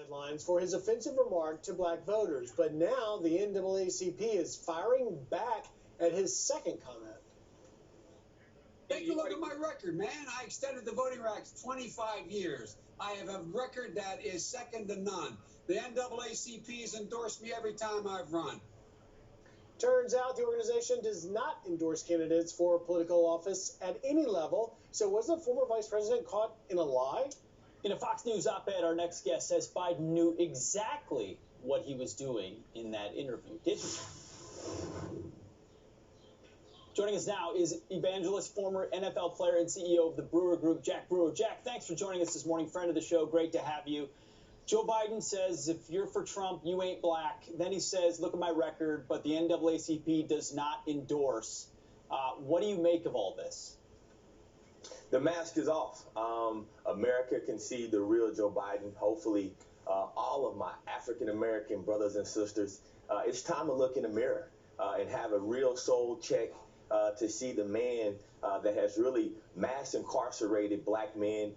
Headlines for his offensive remark to black voters, but now the NAACP is firing back at his second comment. Take a look at my record, man. I extended the voting rights 25 years. I have a record that is second to none. The NAACP has endorsed me every time I've run. Turns out the organization does not endorse candidates for political office at any level. So was the former vice president caught in a lie? In a Fox News op-ed, our next guest says Biden knew exactly what he was doing in that interview. Did you? Joining us now is evangelist, former NFL player, and CEO of the Brewer Group, Jack Brewer. Jack, thanks for joining us this morning. Friend of the show. Great to have you. Joe Biden says, if you're for Trump, you ain't black. Then he says, look at my record, but the NAACP does not endorse. What do you make of all this? The mask is off. America can see the real Joe Biden. Hopefully, all of my African-American brothers and sisters, it's time to look in the mirror and have a real soul check to see the man that has really mass incarcerated black men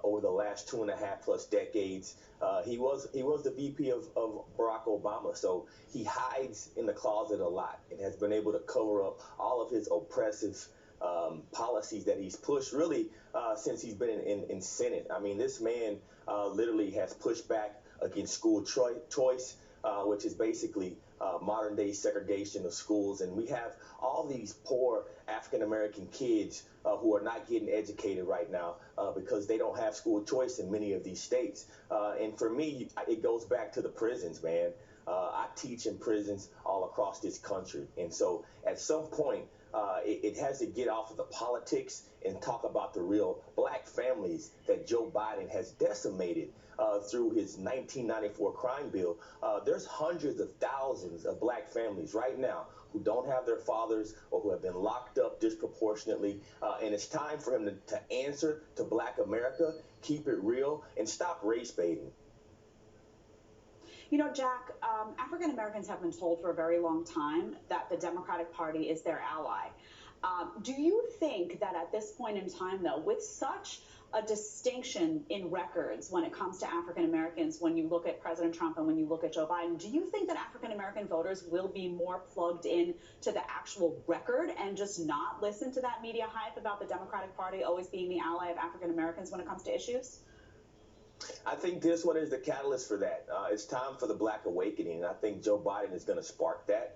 over the last 2.5+ decades. He was the VP of Barack Obama, so he hides in the closet a lot and has been able to cover up all of his oppressive policies that he's pushed really since he's been in Senate. I mean, this man literally has pushed back against school choice, which is basically modern day segregation of schools. And we have all these poor African-American kids who are not getting educated right now because they don't have school choice in many of these states. And for me, it goes back to the prisons, man. I teach in prisons all across this country. And so at some point, it has to get off of the politics and talk about the real black families that Joe Biden has decimated through his 1994 crime bill. There's hundreds of thousands of black families right now who don't have their fathers or who have been locked up disproportionately. And it's time for him to answer to black America, keep it real, and stop race baiting. You know, Jack, African Americans have been told for a very long time that the Democratic Party is their ally. Do you think that at this point in time, though, with such a distinction in records when it comes to African Americans, when you look at President Trump and when you look at Joe Biden, do you think that African American voters will be more plugged in to the actual record and just not listen to that media hype about the Democratic Party always being the ally of African Americans when it comes to issues? I think this one is the catalyst for that. It's time for the black awakening, and I think Joe Biden is going to spark that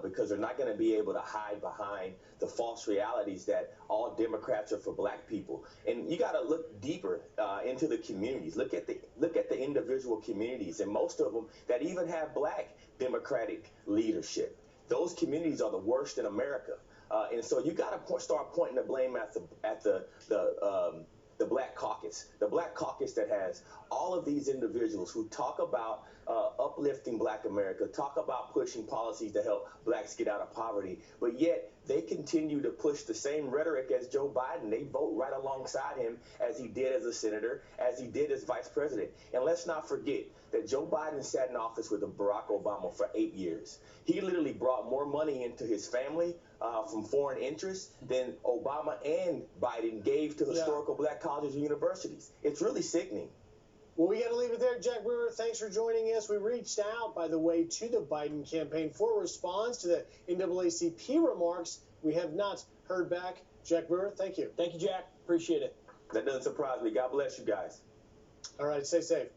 because they're not going to be able to hide behind the false realities that all Democrats are for black people. And you got to look deeper into the communities. Look at the individual communities, and most of them that even have black Democratic leadership. Those communities are the worst in America, and so you got to start pointing the blame at the Black Caucus. The Black Caucus that has all of these individuals who talk about uplifting black America, talk about pushing policies to help blacks get out of poverty, but yet they continue to push the same rhetoric as Joe Biden. They vote right alongside him as he did as a senator, as he did as vice president. And let's not forget that Joe Biden sat in office with Barack Obama for 8 years. He literally brought more money into his family from foreign interests than Obama and Biden gave to historical black colleges and universities. It's really sickening. Well, we got to leave it there. Jack Brewer, thanks for joining us. We reached out, by the way, to the Biden campaign for a response to the NAACP remarks. We have not heard back. Jack Brewer, thank you. Thank you, Jack. Appreciate it. That doesn't surprise me. God bless you guys. All right, stay safe.